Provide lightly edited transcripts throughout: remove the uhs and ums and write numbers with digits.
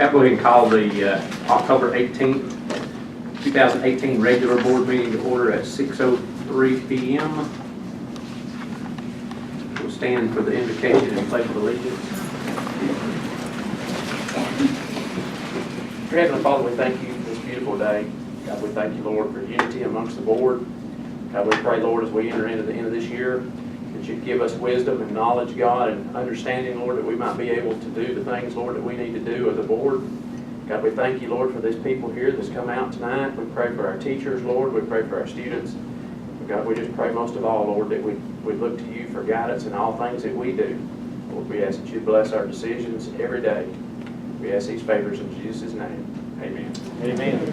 I'll go ahead and call the October 18th, 2018 regular board meeting to order at 6:03 p.m. We'll stand for the invocation and pledge of allegiance. Dear Heavenly Father, we thank you for this beautiful day. God, we thank you, Lord, for unity amongst the board. God, we pray, Lord, as we enter into the end of this year, that you'd give us wisdom and knowledge, God, and understanding, Lord, that we might be able to do the things, Lord, that we need to do as a board. God, we thank you, Lord, for these people here that's come out tonight. We pray for our teachers, Lord. We pray for our students. God, we just pray most of all, Lord, that we look to you for guidance in all things that we do. Lord, we ask that you bless our decisions every day. We ask these favors in Jesus' name. Amen. Amen.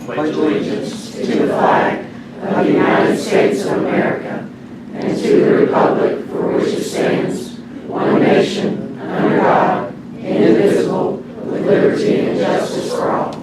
Pledge allegiance to the flag of the United States of America and to the republic for which it stands, one nation, under God, indivisible, with liberty and justice for all.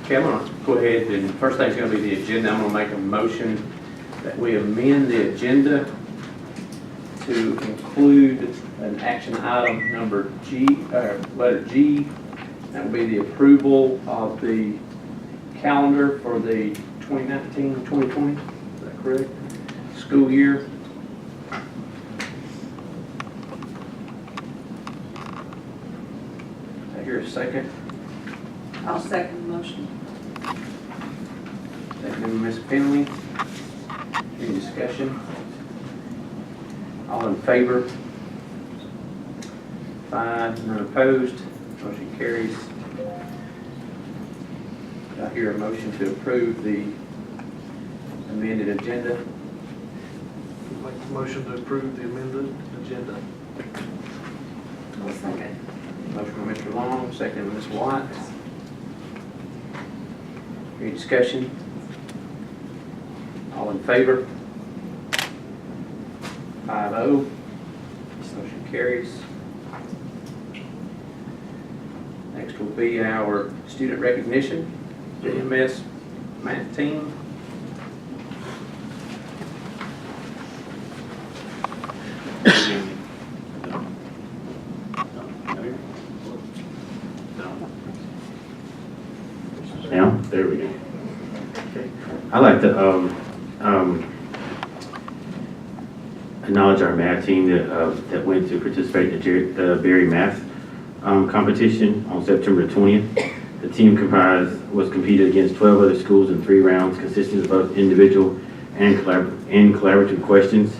Okay, I'm going to go ahead and first thing's going to be the agenda. I'm going to make a motion that we amend the agenda to include an action item number G, letter G. That will be the approval of the calendar for the 2019-2020. Is that correct? School year. I hear a second. I'll second the motion. Second, Ms. Penley. Any discussion? All in favor? 5, none opposed. Motion carries. Do I hear a motion to approve the amended agenda? Make the motion to approve the amended agenda. I'll second. Motion by Mr. Long, second by Ms. White. Any discussion? All in favor? 5-0. Motion carries. Next will be our student recognition, MS math team. Now, there we go. Okay. I'd like to acknowledge our math team that went to participate in the Berry Math competition on September 20th. The team was competed against 12 other schools in 3 rounds, consisting of both individual and collaborative questions.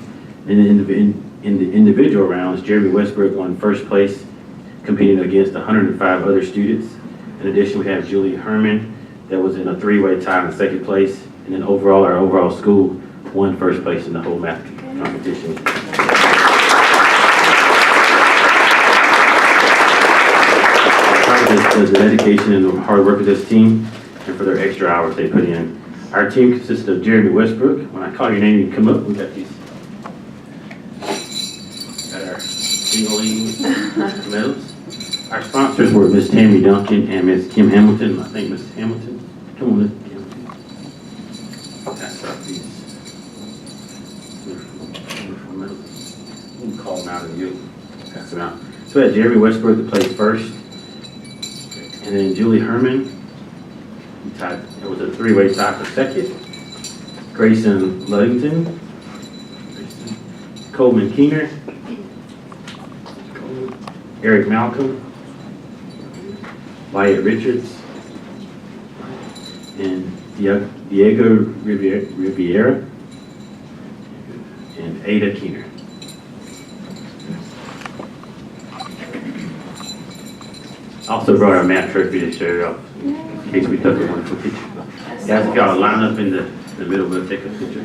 In the individual rounds, Jeremy Westbrook won first place, competing against 105 other students. In addition, we have Julie Herman that was in a 3-way tie in second place, and then overall, our overall school won first place in the whole math competition. The dedication and the hard work of this team, and for their extra hours they put in. Our team consists of Jeremy Westbrook. When I call your name, you can come up. We got these. Got our single medals. Our sponsors were Miss Tammy Duncan and Miss Kim Hamilton. I think Miss Hamilton. Come on, Miss Hamilton. Pass out these wonderful medals. You can call them out and you pass them out. So we had Jeremy Westbrook that placed first. And then Julie Herman, it was a 3-way tie for second. Grayson Luddington, Coleman Keener, Eric Malcolm, Wyatt Richards, and Diego Riviera, and Ada Keener. Also brought our math trophy to show you off in case we took a wonderful picture. Guys, if y'all line up in the middle, we'll take a picture.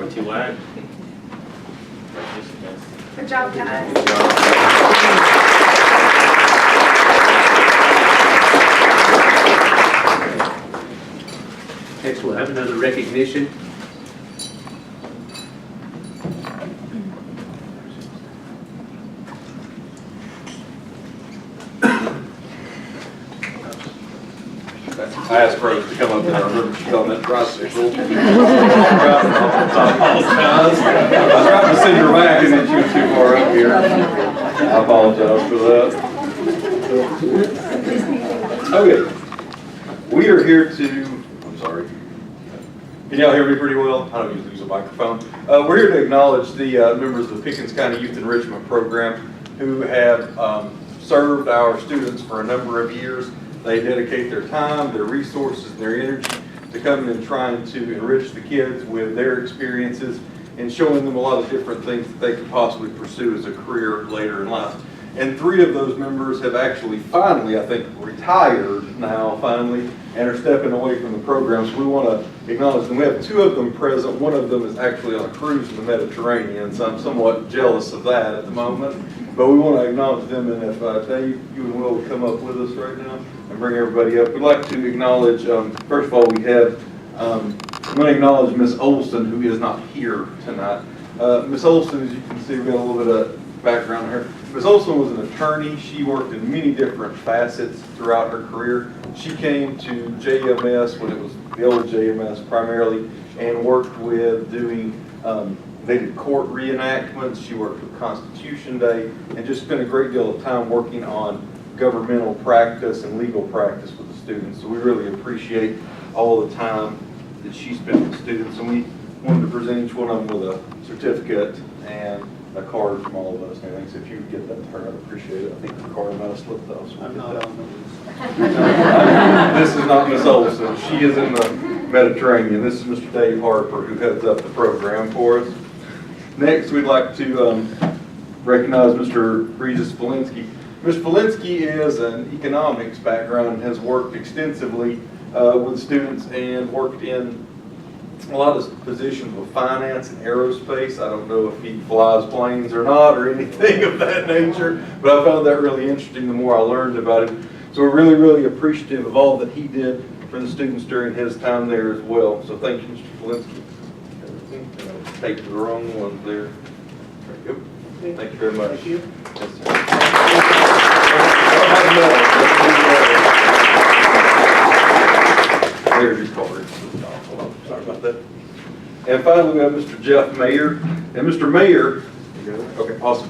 Or too wide? Good job, guys. Good job. Next, we'll have another recognition. I asked Rose to come up there. I remember she's on that tricycle. I apologize. I was trying to send her back and then she was too far up here. I apologize for that. Okay. We are here to, I'm sorry. Can y'all hear me pretty well? I don't usually use a microphone. We're here to acknowledge the members of the Pickens County Youth Enrichment Program who have served our students for a number of years. They dedicate their time, their resources, and their energy to coming and trying to enrich the kids with their experiences and showing them a lot of different things that they could possibly pursue as a career later in life. And 3 of those members have actually finally, I think, retired now finally and are stepping away from the program. So we want to acknowledge them. We have 2 of them present. One of them is actually on a cruise in the Mediterranean, so I'm somewhat jealous of that at the moment. But we want to acknowledge them, and if Dave, you and Will would come up with us right now and bring everybody up. We'd like to acknowledge, first of all, we have, I'm going to acknowledge Ms. Olson, who is not here tonight. Ms. Olson, as you can see, we've got a little bit of background here. Ms. Olson was an attorney. She worked in many different facets throughout her career. She came to JMS when it was the old JMS primarily and worked with doing, they did court reenactments. She worked with Constitution Day and just spent a great deal of time working on governmental practice and legal practice with the students. So we really appreciate all the time that she spent with students. And we wanted to present each one of them with a certificate and a card from all of us and everything. So if you would get that to her, I'd appreciate it. I think the card might have slipped off. So I'm not on this is not Ms. Olson. She is in the Mediterranean. This is Mr. Dave Harper, who heads up the program for us. Next, we'd like to recognize Mr. Regis Valinsky. Mr. Valinsky is an economics background and has worked extensively with students and worked in a lot of positions with finance and aerospace. I don't know if he flies planes or not or anything of that nature, but I found that really interesting the more I learned about it. So we're really, really appreciative of all that he did for the students during his time there as well. So thank you, Mr. Valinsky. Take the wrong one there. There we go. Thank you very much. Thank you. Yes, sir. There's your card. Sorry about that. And finally, we have Mr. Jeff Mayer. And Mr. Mayer, okay, awesome.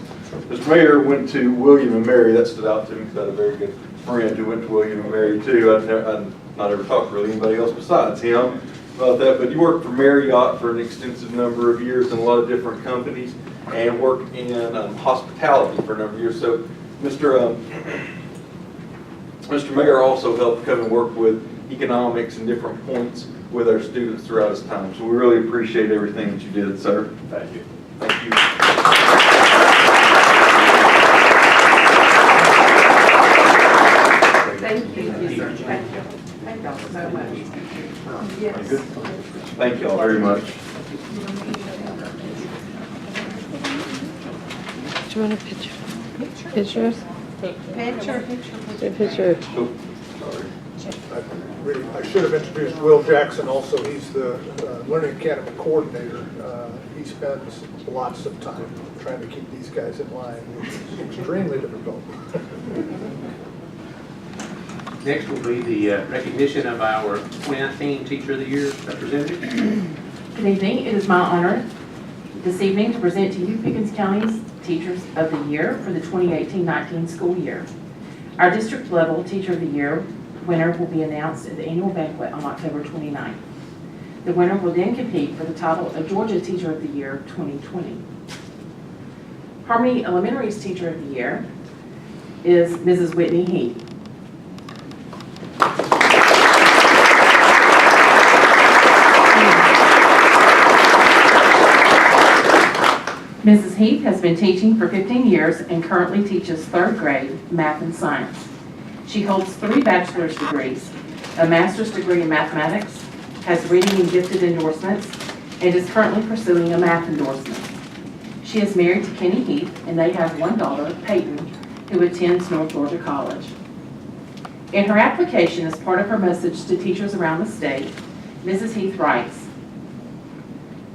Mr. Mayer went to William and Mary. That stood out to me because I had a very good friend who went to William and Mary too. I've not ever talked to really anybody else besides him about that, but he worked for Marriott for an extensive number of years in a lot of different companies and worked in hospitality for a number of years. So Mr. Mayer also helped come and work with economics and different points with our students throughout his time. So we really appreciate everything that you did, sir. Thank you. Thank you. Thank you, sir. Thank you. Thank y'all so much. Yes. Thank you all very much. Do you want a picture? Pictures? Picture. Picture. Oh, sorry. I should have introduced Will Jackson also. He's the Learning Academy coordinator. He spends lots of time trying to keep these guys in line, which is extremely difficult. Next will be the recognition of our 2019 Teacher of the Year representative. Good evening. It is my honor this evening to present to you Pickens County's Teachers of the Year for the 2018-19 school year. Our district level Teacher of the Year winner will be announced at the annual banquet on October 29th. The winner will then compete for the title of Georgia Teacher of the Year 2020. Harmony Elementary's Teacher of the Year is Mrs. Whitney Heath. Mrs. Heath has been teaching for 15 years and currently teaches 3rd grade math and science. She holds 3 bachelor's degrees, a master's degree in mathematics, has reading and gifted endorsements, and is currently pursuing a math endorsement. She is married to Kenny Heath, and they have one daughter, Peyton, who attends North Georgia College. In her application, as part of her message to teachers around the state, Mrs. Heath writes,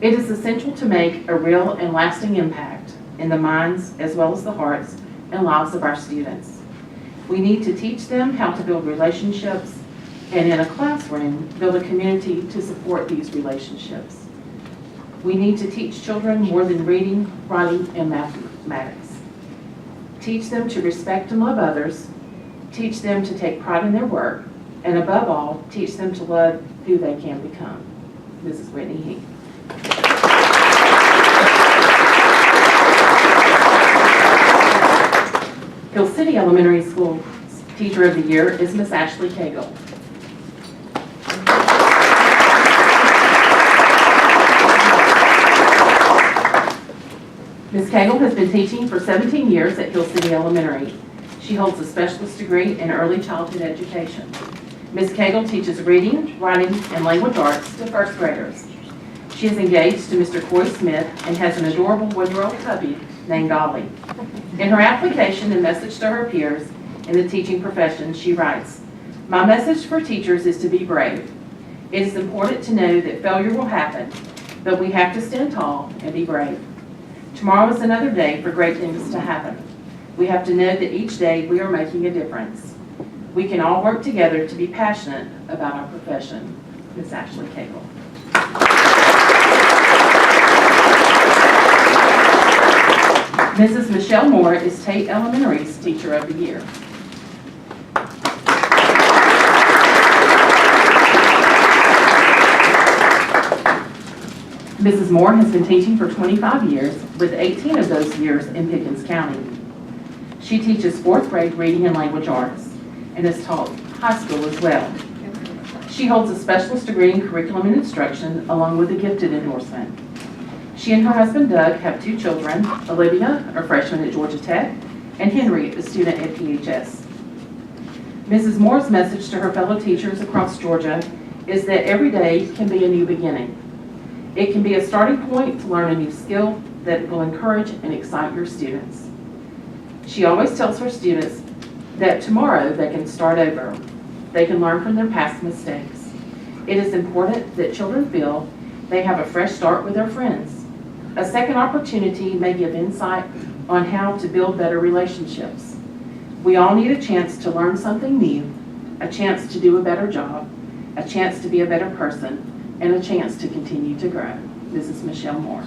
"It is essential to make a real and lasting impact in the minds as well as the hearts and lives of our students. We need to teach them how to build relationships and in a classroom, build a community to support these relationships. We need to teach children more than reading, writing, and mathematics. Teach them to respect and love others, teach them to take pride in their work, and above all, teach them to love who they can become." Mrs. Whitney Heath. Hill City Elementary School Teacher of the Year is Miss Ashley Cagle. Ms. Cagle has been teaching for 17 years at Hill City Elementary. She holds a specialist degree in early childhood education. Ms. Cagle teaches reading, writing, and language arts to first graders. She is engaged to Mr. Corey Smith and has an adorable one-year-old puppy named Ollie. In her application and message to her peers in the teaching profession, she writes, "My message for teachers is to be brave. It is important to know that failure will happen, but we have to stand tall and be brave. Tomorrow is another day for great things to happen. We have to know that each day we are making a difference. We can all work together to be passionate about our profession." Ms. Ashley Cagle. Mrs. Michelle Moore is Tate Elementary's Teacher of the Year. Mrs. Moore has been teaching for 25 years, with 18 of those years in Pickens County. She teaches 4th grade reading and language arts and has taught high school as well. She holds a specialist degree in curriculum and instruction along with a gifted endorsement. She and her husband Doug have 2 children, Olivia, a freshman at Georgia Tech, and Henry, a student at PHS. Mrs. Moore's message to her fellow teachers across Georgia is that every day can be a new beginning. It can be a starting point to learn a new skill that will encourage and excite your students. She always tells her students that tomorrow they can start over. They can learn from their past mistakes. It is important that children feel they have a fresh start with their friends. A second opportunity may give insight on how to build better relationships. We all need a chance to learn something new, a chance to do a better job, a chance to be a better person, and a chance to continue to grow. Mrs. Michelle Moore.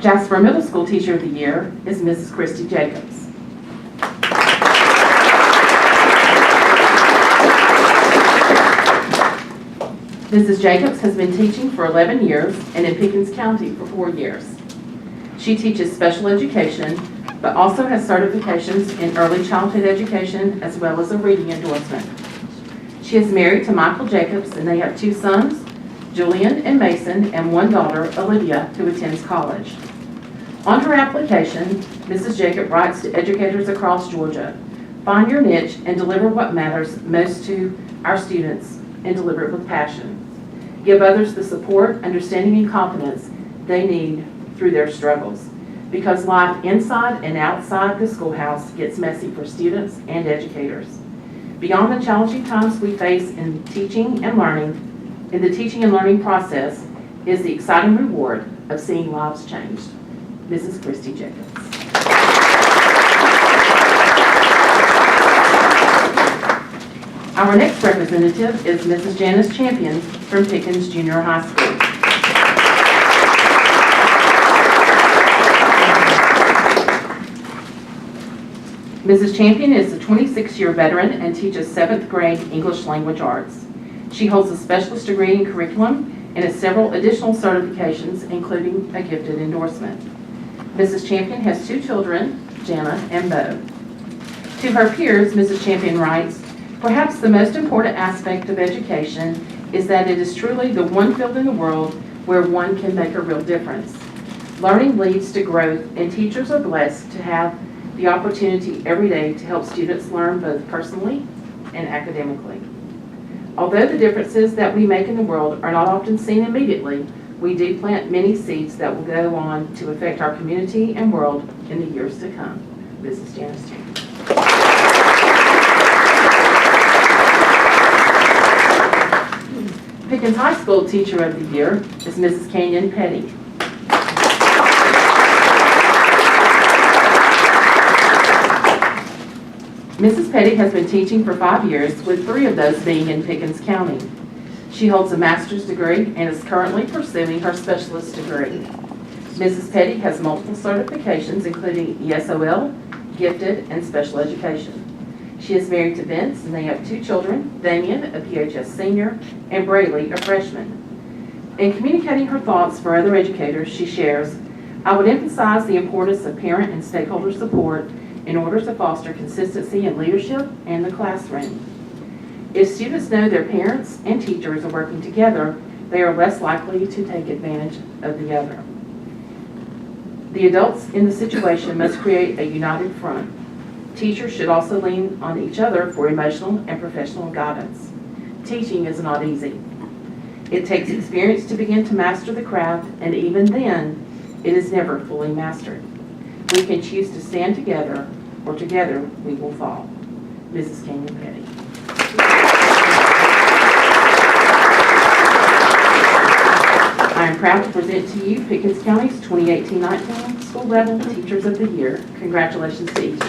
Jasper Middle School Teacher of the Year is Mrs. Christy Jacobs. Mrs. Jacobs has been teaching for 11 years and in Pickens County for 4 years. She teaches special education, but also has certifications in early childhood education as well as a reading endorsement. She is married to Michael Jacobs and they have 2 sons, Julian and Mason, and 1 daughter, Olivia, who attends college. On her application, Mrs. Jacob writes to educators across Georgia, "Find your niche and deliver what matters most to our students and deliver it with passion. Give others the support, understanding, and confidence they need through their struggles. Because life inside and outside the schoolhouse gets messy for students and educators. Beyond the challenging times we face in teaching and learning, in the teaching and learning process is the exciting reward of seeing lives changed." Mrs. Christy Jacobs. Our next representative is Mrs. Janice Champion from Pickens Junior High School. Mrs. Champion is a 26-year veteran and teaches 7th grade English language arts. She holds a specialist degree in curriculum and has several additional certifications, including a gifted endorsement. Mrs. Champion has 2 children, Jana and Bo. To her peers, Mrs. Champion writes, "Perhaps the most important aspect of education is that it is truly the one field in the world where one can make a real difference. Learning leads to growth, and teachers are blessed to have the opportunity every day to help students learn both personally and academically. Although the differences that we make in the world are not often seen immediately, we do plant many seeds that will go on to affect our community and world in the years to come. Mrs. Janice James. Pickens High School Teacher of the Year is Mrs. Kenyon Petty. Mrs. Petty has been teaching for 5 years, with 3 of those being in Pickens County. She holds a master's degree and is currently pursuing her specialist degree. Mrs. Petty has multiple certifications, including ESOL, Gifted, and Special Education. She is married to Vince, and they have 2 children, Damien, a PHS senior, and Brayley, a freshman. In communicating her thoughts for other educators, she shares, "I would emphasize the importance of parent and stakeholder support in order to foster consistency in leadership and the classroom. If students know their parents and teachers are working together, they are less likely to take advantage of the other. The adults in the situation must create a united front. Teachers should also lean on each other for emotional and professional guidance. Teaching is not easy. It takes experience to begin to master the craft, and even then, it is never fully mastered. We can choose to stand together, or together we will fall." Mrs. Kenyon Petty. I am proud to present to you Pickens County's 2018-19 School Level Teachers of the Year. Congratulations to each of you.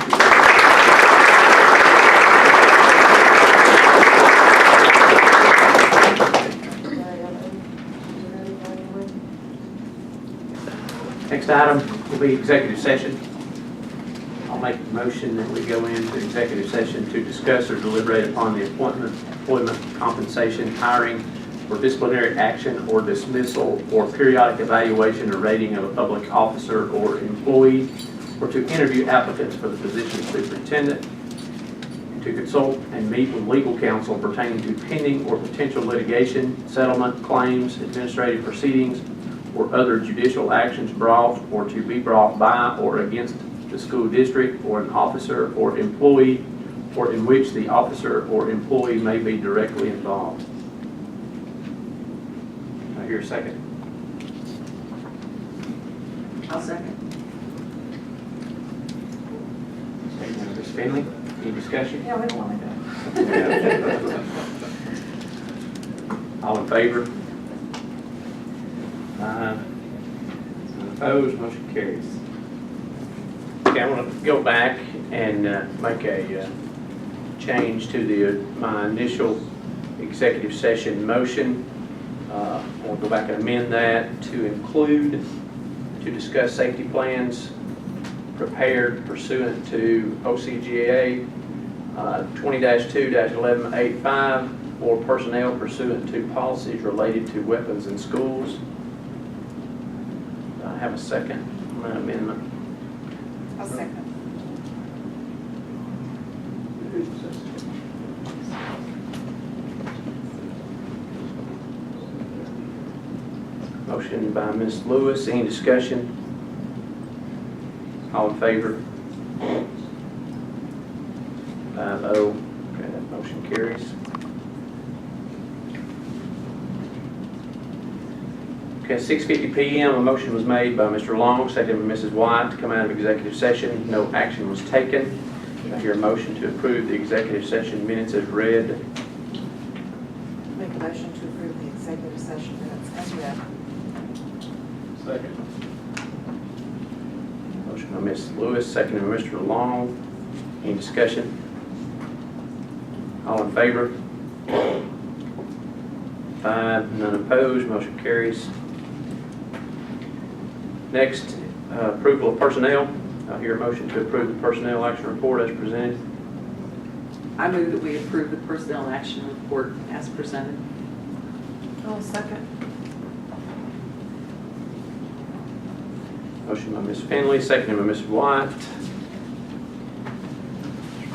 Next item will be executive session. I'll make a motion that we go into executive session to discuss or deliberate upon the employment, compensation, hiring, or disciplinary action or dismissal, or periodic evaluation or rating of a public officer or employee, or to interview applicants for the position of superintendent, to consult and meet with legal counsel pertaining to pending or potential litigation, settlement, claims, administrative proceedings, or other judicial actions brought or to be brought by or against the school district or an officer or employee, or in which the officer or employee may be directly involved. I hear a second. I'll second. Ms. Finley, any discussion? Yeah, we don't want to go. All in favor? Opposed, motion carries. Okay, I want to go back and make a change to my initial executive session motion. I'll go back and amend that to include, to discuss safety plans prepared pursuant to OCGA 20-2-1185, or personnel pursuant to policies related to weapons in schools. I have a second on that amendment. I'll second. Motion by Ms. Lewis. Any discussion? All in favor? 5-0. Okay, that motion carries. Okay, 6:50 p.m. a motion was made by Mr. Long, seconded by Mrs. White, to come out of executive session. No action was taken. I hear a motion to approve the executive session minutes as read. Make a motion to approve the executive session minutes as read. Second. Motion by Ms. Lewis, seconded by Mr. Long. Any discussion? All in favor? 5, none opposed, motion carries. Next, approval of personnel. I hear a motion to approve the personnel action report as presented. I move that we approve the personnel action report as presented. I'll second. Motion by Ms. Finley, seconded by Ms. White.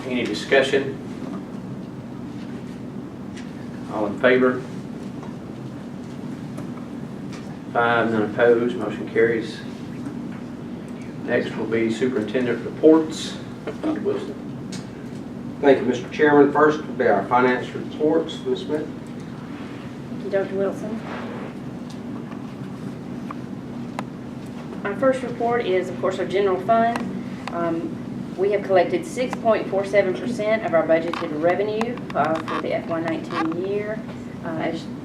Any discussion? All in favor? 5, none opposed, motion carries. Next will be superintendent reports. Dr. Wilson. Thank you, Mr. Chairman. First will be our finance reports. Ms. Smith. Thank you, Dr. Wilson. Our first report is, of course, our general fund. We have collected 6.47% of our budgeted revenue for the FY19 year.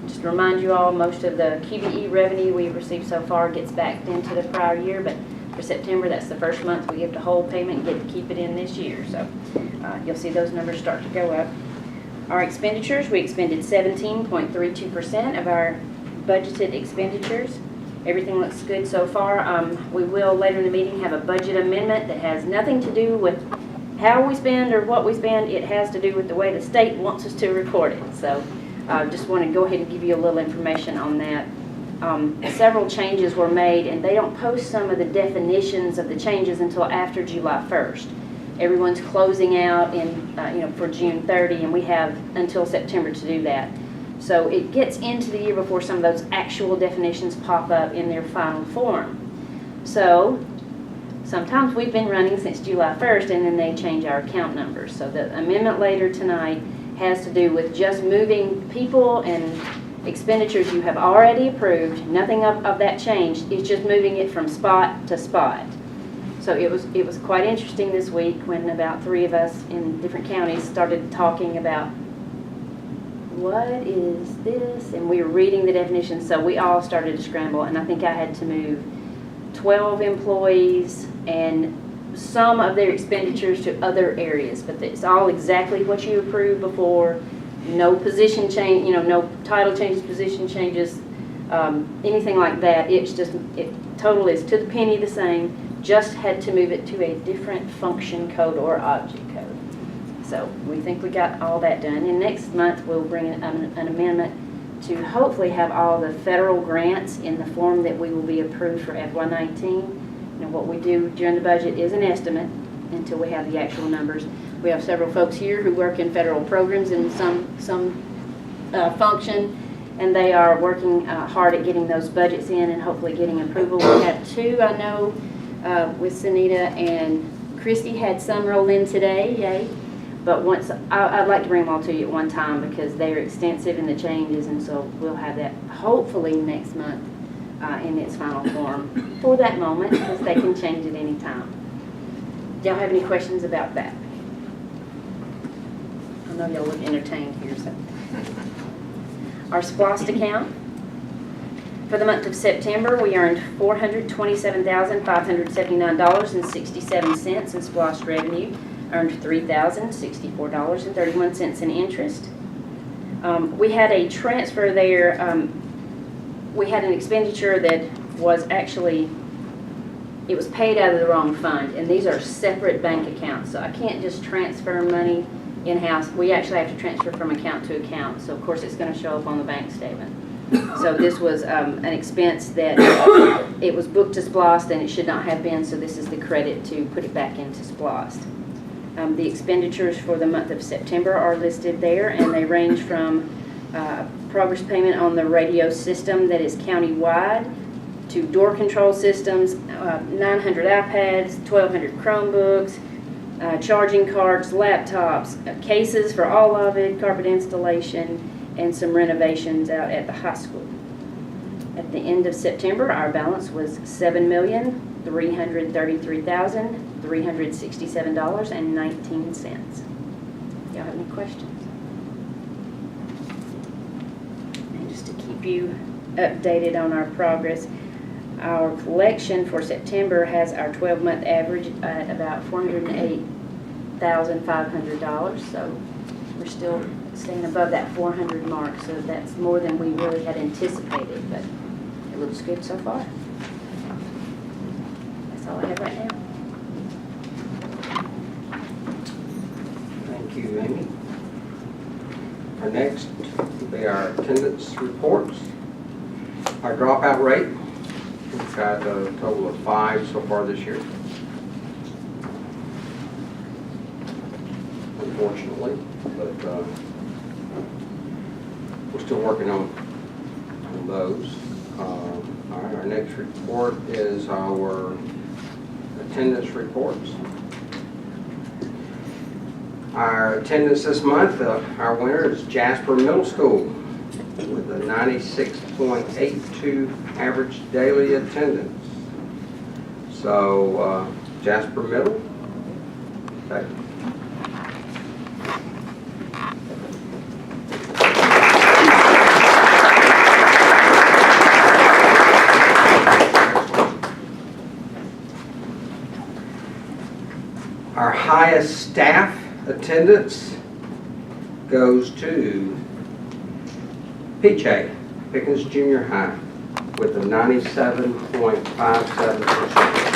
Just to remind you all, most of the QBE revenue we've received so far gets backed into the prior year, but for September, that's the first month we get the whole payment and get to keep it in this year. So you'll see those numbers start to go up. Our expenditures, we expended 17.32% of our budgeted expenditures. Everything looks good so far. We will later in the meeting have a budget amendment that has nothing to do with how we spend or what we spend. It has to do with the way the state wants us to record it. So just want to go ahead and give you a little information on that. Several changes were made, and they don't post some of the definitions of the changes until after July 1st. Everyone's closing out for June 30, and we have until September to do that. So it gets into the year before some of those actual definitions pop up in their final form. So sometimes we've been running since July 1st, and then they change our account numbers. So the amendment later tonight has to do with just moving people and expenditures you have already approved. Nothing of that changed. It's just moving it from spot to spot. So it was quite interesting this week when about 3 of us in different counties started talking about what is this, and we were reading the definitions, so we all started to scramble, and I think I had to move 12 employees and some of their expenditures to other areas, but it's all exactly what you approved before. No position change, no title changes, position changes, anything like that. It's just, total is to the penny the same, just had to move it to a different function code or object code. So we think we got all that done. And next month we'll bring an amendment to hopefully have all the federal grants in the form that we will be approved for FY19. What we do during the budget is an estimate until we have the actual numbers. We have several folks here who work in federal programs in some function, and they are working hard at getting those budgets in and hopefully getting approval. We have 2, I know, with Sunita and Christy had some roll in today, yay. But I'd like to bring them all to you at one time because they are extensive in the changes, and so we'll have that hopefully next month in its final form for that moment, because they can change at any time. Do y'all have any questions about that? I know y'all look entertained here. So, our SPLOST account. For the month of September, we earned $427,579.67 in SPLOST revenue. Earned $3,064.31 in interest. We had a transfer there. We had an expenditure that was actually, it was paid out of the wrong fund, and these are separate bank accounts, so I can't just transfer money in-house. We actually have to transfer from account to account, so of course it's going to show up on the bank statement. So this was an expense that it was booked to SPLOST and it should not have been, so this is the credit to put it back into SPLOST. The expenditures for the month of September are listed there, and they range from progress payment on the radio system that is county-wide to door control systems, 900 iPads, 1,200 Chromebooks, charging carts, laptops, cases for all of it, carpet installation, and some renovations out at the high school. At the end of September, our balance was $7,333,367.19. Y'all have any questions? And just to keep you updated on our progress, our collection for September has our 12-month average at about $408,500, so we're still staying above that 400 mark, so that's more than we really had anticipated, but it looks good so far. That's all I have right now. Thank you, Amy. Our next will be our attendance reports. Our dropout rate, we've got a total of 5 so far this year. Unfortunately, but we're still working on those. All right, our next report is our attendance reports. Our attendance this month, our winner is Jasper Middle School with a 96.82 average daily attendance. So Jasper Middle, okay. Our highest staff attendance goes to PJ, Pickens Junior High, with a 97.57%.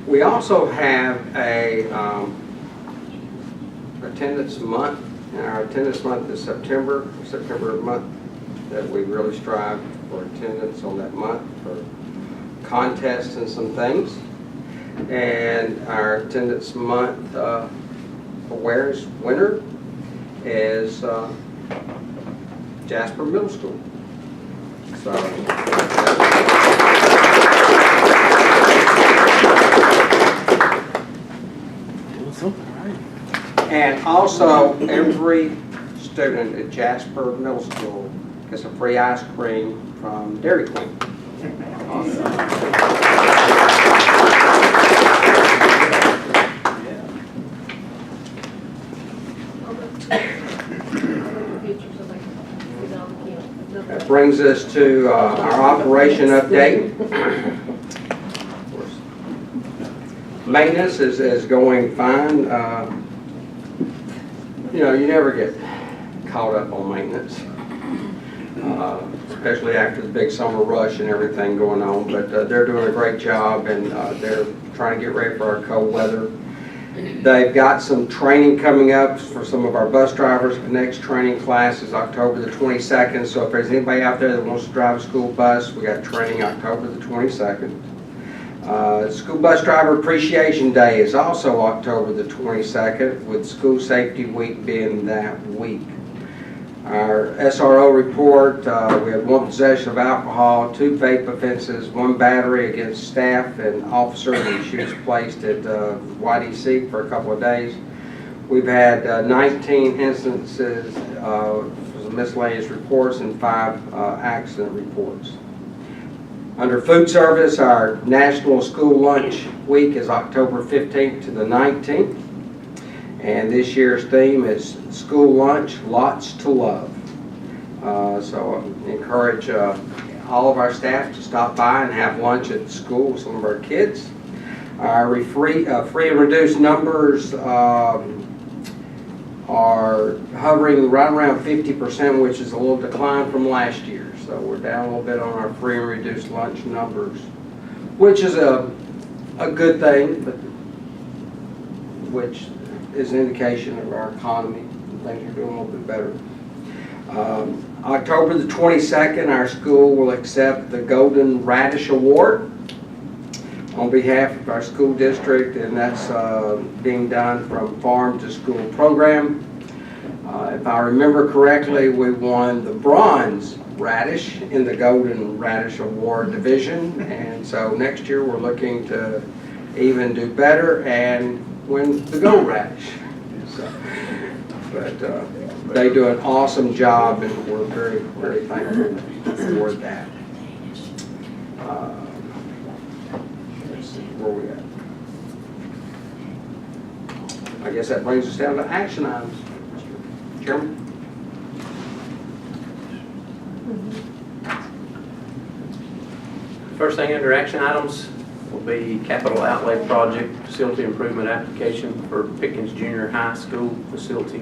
We also have a attendance month, and our attendance month is September month, that we really strive for attendance on that month for contests and some things. And our attendance month awareness winner is Jasper Middle School. So. And also, every student at Jasper Middle School gets a free ice cream from Dairy Queen. That brings us to our operation update. Maintenance is going fine. You know, you never get caught up on maintenance, especially after the big summer rush and everything going on. But they're doing a great job, and they're trying to get ready for our cold weather. They've got some training coming up for some of our bus drivers. The next training class is October the 22nd. So if there's anybody out there that wants to drive a school bus, we got training October the 22nd. School Bus Driver Appreciation Day is also October the 22nd, with School Safety Week being that week. Our SRO report, we had 1 possession of alcohol, 2 vape offenses, 1 battery against staff and officer, and she was placed at YDC for a couple of days. We've had 19 instances of miscellaneous reports and 5 accident reports. Under food service, our National School Lunch Week is October 15th to the 19th. And this year's theme is School Lunch, Lots to Love. So I encourage all of our staff to stop by and have lunch at the school with some of our kids. Our free and reduced numbers are hovering right around 50%, which is a little decline from last year. So we're down a little bit on our free and reduced lunch numbers, which is a good thing, but which is an indication of our economy. Things are doing a little bit better. October the 22nd, our school will accept the Golden Radish Award on behalf of our school district, and that's being done from farm to school program. If I remember correctly, we won the bronze radish in the Golden Radish Award division, and so next year we're looking to even do better and win the gold radish. So, but they do an awesome job, and we're very, very thankful for that. Let's see where we at. I guess that brings us down to action items. Mr. Chairman. First thing under action items will be capital outlay project facility improvement application for Pickens Junior High School facility.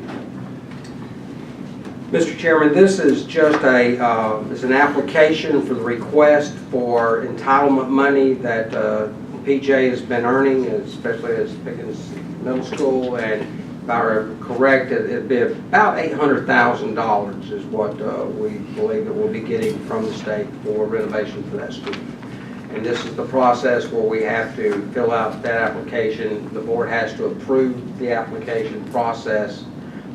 Mr. Chairman, this is just it's an application for the request for entitlement money that PJ has been earning, especially as Pickens Middle School, and if I were correct, it'd be about $800,000 is what we believe that we'll be getting from the state for renovation for that school. And this is the process where we have to fill out that application. The board has to approve the application process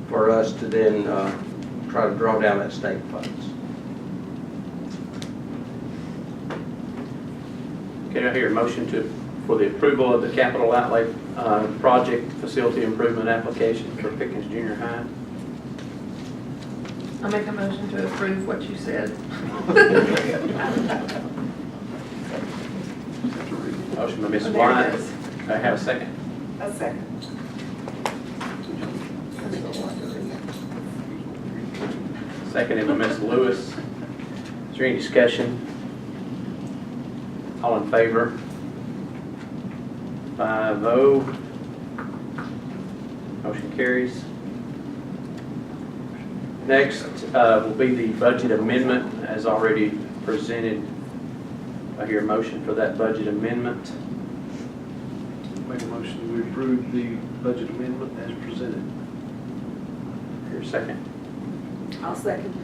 for us to then try to draw down that state funds. Okay, I hear a motion for the approval of the capital outlay project facility improvement application for Pickens Junior High. I'll make a motion to approve what you said. Motion by Ms. Oh, there White. it is. Do I have a second? A second. Seconded by Ms. Lewis. Is there any discussion? All in favor? 5-0. Motion carries. Next will be the budget amendment as already presented. I hear a motion for that budget amendment. Make a motion to approve the budget amendment as presented. Hear a second. I'll second.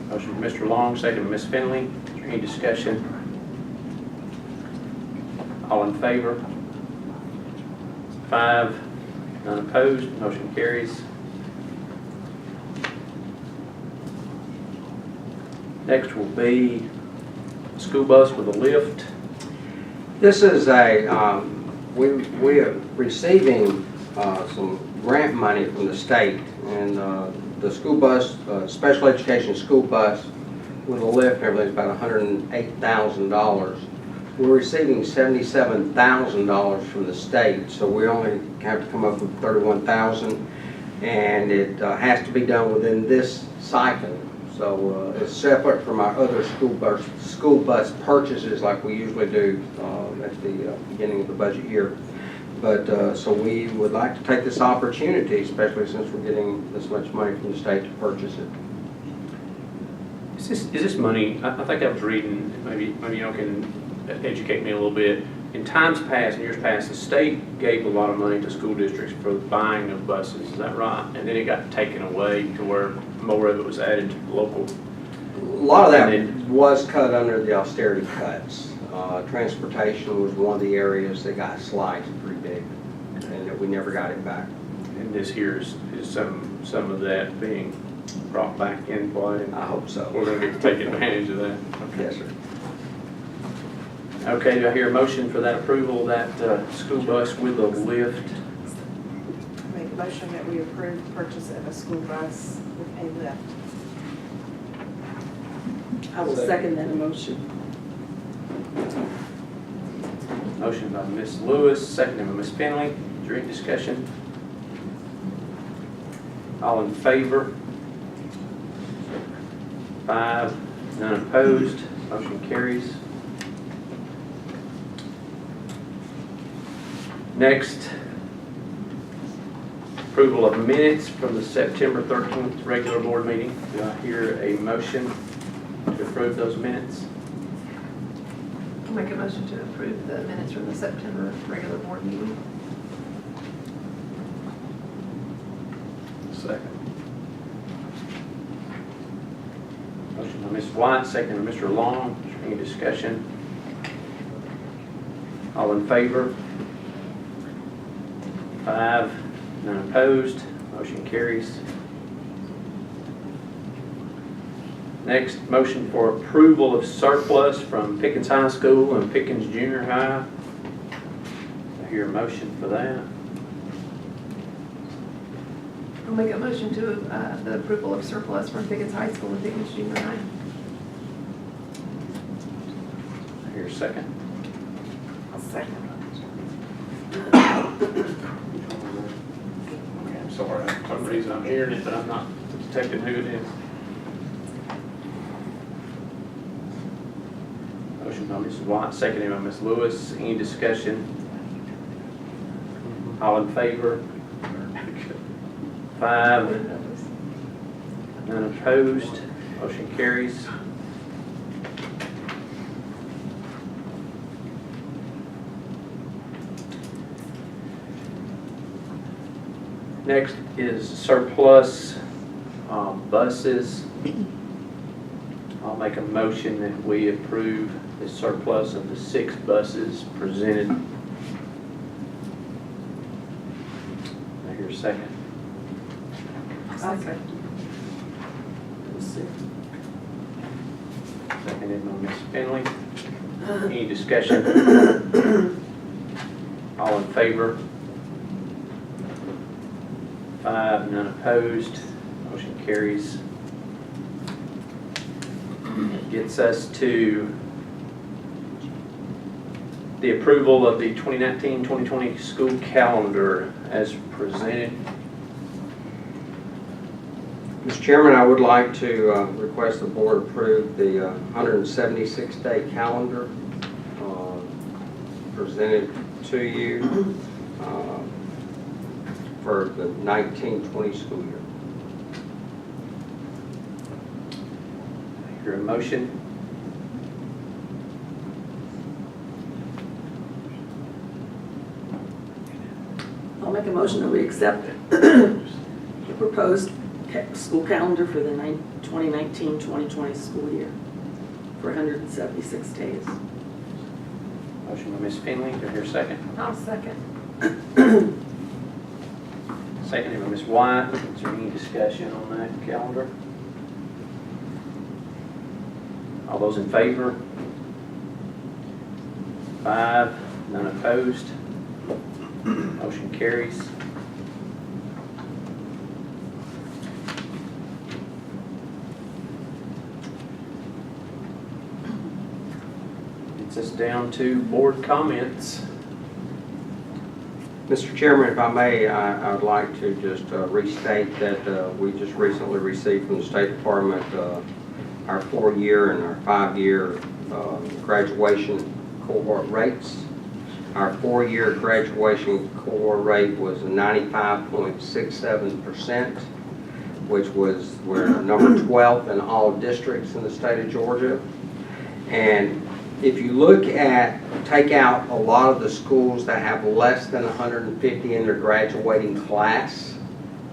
Motion by Mr. Long, second by Ms. Finley. Is there any discussion? All in favor? 5, none opposed, motion carries. Next will be school bus with a lift. This is we are receiving some grant money from the state, and the school bus, special education school bus with a lift and everything is about $108,000. We're receiving $77,000 from the state, so we only have to come up with $31,000, and it has to be done within this cycle. So it's separate from our other school bus purchases like we usually do at the beginning of the budget year. But so we would like to take this opportunity, especially since we're getting this much money from the state, to purchase it. Is this money, I think I was reading, maybe y'all can educate me a little bit. In times past, in years past, the state gave a lot of money to school districts for the buying of buses, is that right? And then it got taken away to where more of it was added to the local. A lot of that was cut under the austerity cuts. Transportation was one of the areas that got sliced pretty big, and that we never got it back. And this here is some of that being brought back in play. I hope so. We're going to get to take advantage of that. Yes, sir. Okay, do I hear a motion for that approval of that school bus with a lift? Make a motion that we approve the purchase of a school bus with a lift. I will second that motion. Motion by Ms. Lewis, seconded by Ms. Finley. Is there any discussion? All in favor? 5, none opposed, motion carries. Next, approval of minutes from the September 13th regular board meeting. Do I hear a motion to approve those minutes? I'll make a motion to approve the minutes from the September regular board meeting. Second. Motion by Ms. White, second by Mr. Long. Is there any discussion? All in favor? 5, none opposed, motion carries. Next, motion for approval of surplus from Pickens High School and Pickens Junior High. I hear a motion for that. I'll make a motion to the approval of surplus from Pickens High School and Pickens Junior High. I hear a second. I'll second. Okay, I'm sorry, for some reason I'm hearing it, but I'm not detecting who it is. Motion by Ms. White, seconded by Ms. Lewis. Any discussion? All in favor? 5, none opposed, motion carries. Next is surplus buses. I'll make a motion that we approve the surplus of the 6 buses presented. I hear a second. Second. Seconded by Ms. Finley. Any discussion? All in favor? 5, none opposed. Motion carries. Gets us to the approval of the 2019-2020 school calendar as presented. Mr. Chairman, I would like to request the board approve the 176-day calendar presented to you for the 19-20 school year. I hear a motion. I'll make a motion that we accept the proposed school calendar for the 2019-2020 school year for 176 days. Motion by Ms. Finley. Do I hear a second? I'll second. Seconded by Ms. White. Is there any discussion on that calendar? All those in favor? 5, none opposed. Motion carries. Gets us down to board comments. Mr. Chairman, if I may, I would like to just restate that we just recently received from the State Department our 4-year and our 5-year graduation cohort rates. Our 4-year graduation cohort rate was 95.67%, which was, we're number 12 in all districts in the state of Georgia. And if you look at, take out a lot of the schools that have less than 150 in their graduating class,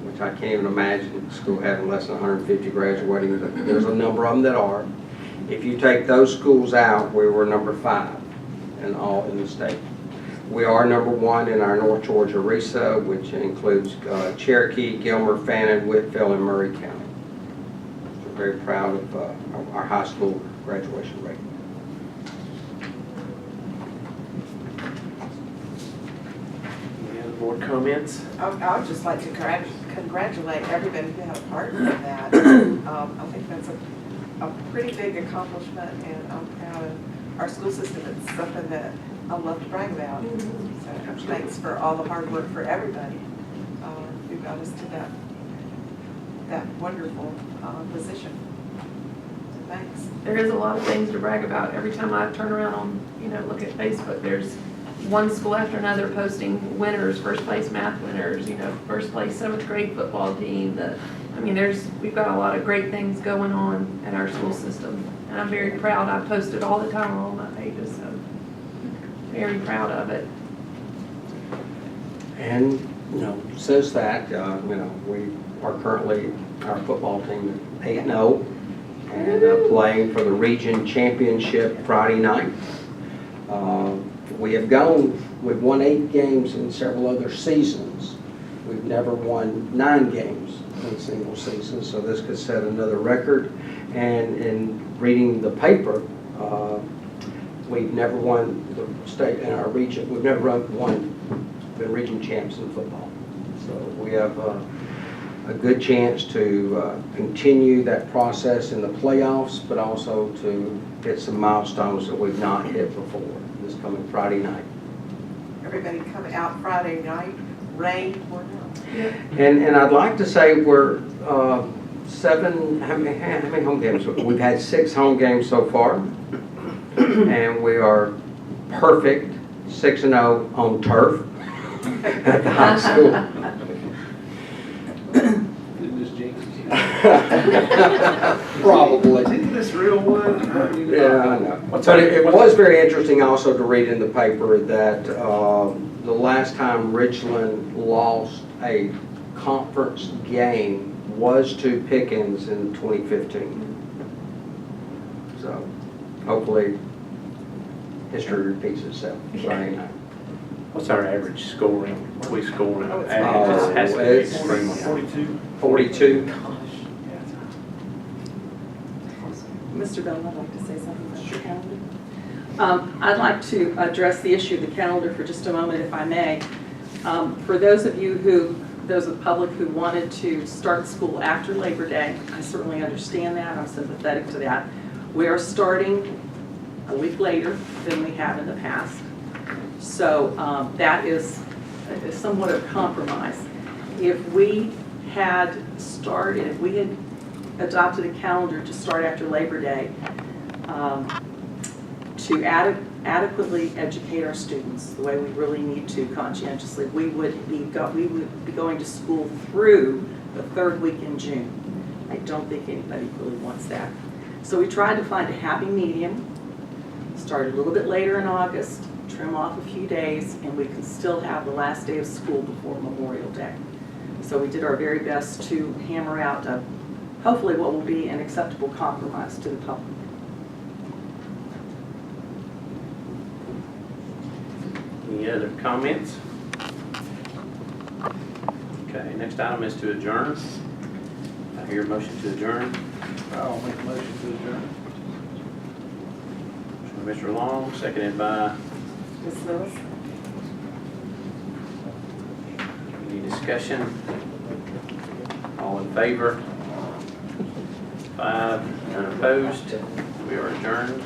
which I can't even imagine a school having less than 150 graduating, but there's a number of them that are. If you take those schools out, we were number 5 in all in the state. We are number 1 in our North Georgia RESA, which includes Cherokee, Gilmer, Fannin, Whitfield, and Murray County. So we're very proud of our high school graduation rate. Any other board comments? I would just like to congratulate everybody who had a part in that. I think that's a pretty big accomplishment, and I'm proud of our school system. It's something that I love to brag about. So thanks for all the hard work for everybody who got us to that wonderful position. So thanks. There is a lot of things to brag about. Every time I turn around on, look at Facebook, there's one school after another posting winners, first place math winners, first place 7th grade football team. We've got a lot of great things going on at our school system. And I'm very proud. I post it all the time on all my pages, so very proud of it. And, since that, we are currently, our football team is 8-0 and playing for the region championship Friday night. We've won 8 games in several other seasons. We've never won 9 games in a single season, so this could set another record. And in reading the paper, we've never won the state in our region. We've never been region champs in football. So we have a good chance to continue that process in the playoffs, but also to hit some milestones that we've not hit before this coming Friday night. Everybody coming out Friday night, rain or not. And I'd like to say we're how many home games? We've had 6 home games so far, and we are perfect 6-0 on turf at the high school. Probably. Isn't this real one? Yeah, I know. But it was very interesting also to read in the paper that the last time Richland lost a conference game was to Pickens in 2015. So hopefully, history repeats itself. So, anyhow. What's our average scoring? We score in Oh, it has to be it's extremely high. 42. 42. Mr. Bell, I'd like to say something about the calendar. I'd like to address the issue of the calendar for just a moment, if I may. For those of the public who wanted to start school after Labor Day, I certainly understand that. I'm sympathetic to that. We are starting a week later than we have in the past. So that is somewhat of a compromise. If we had adopted a calendar to start after Labor Day, to adequately educate our students the way we really need to conscientiously, we would be going to school through the third week in June. I don't think anybody really wants that. So we tried to find a happy medium, start a little bit later in August, trim off a few days, and we can still have the last day of school before Memorial Day. So we did our very best to hammer out hopefully what will be an acceptable compromise to the public. Any other comments? Okay, next item is to adjourn. I hear a motion to adjourn. I'll make a motion to adjourn. Motion by Mr. Long, seconded by, Ms. Lewis? any discussion? All in favor? 5, none opposed. We are adjourned.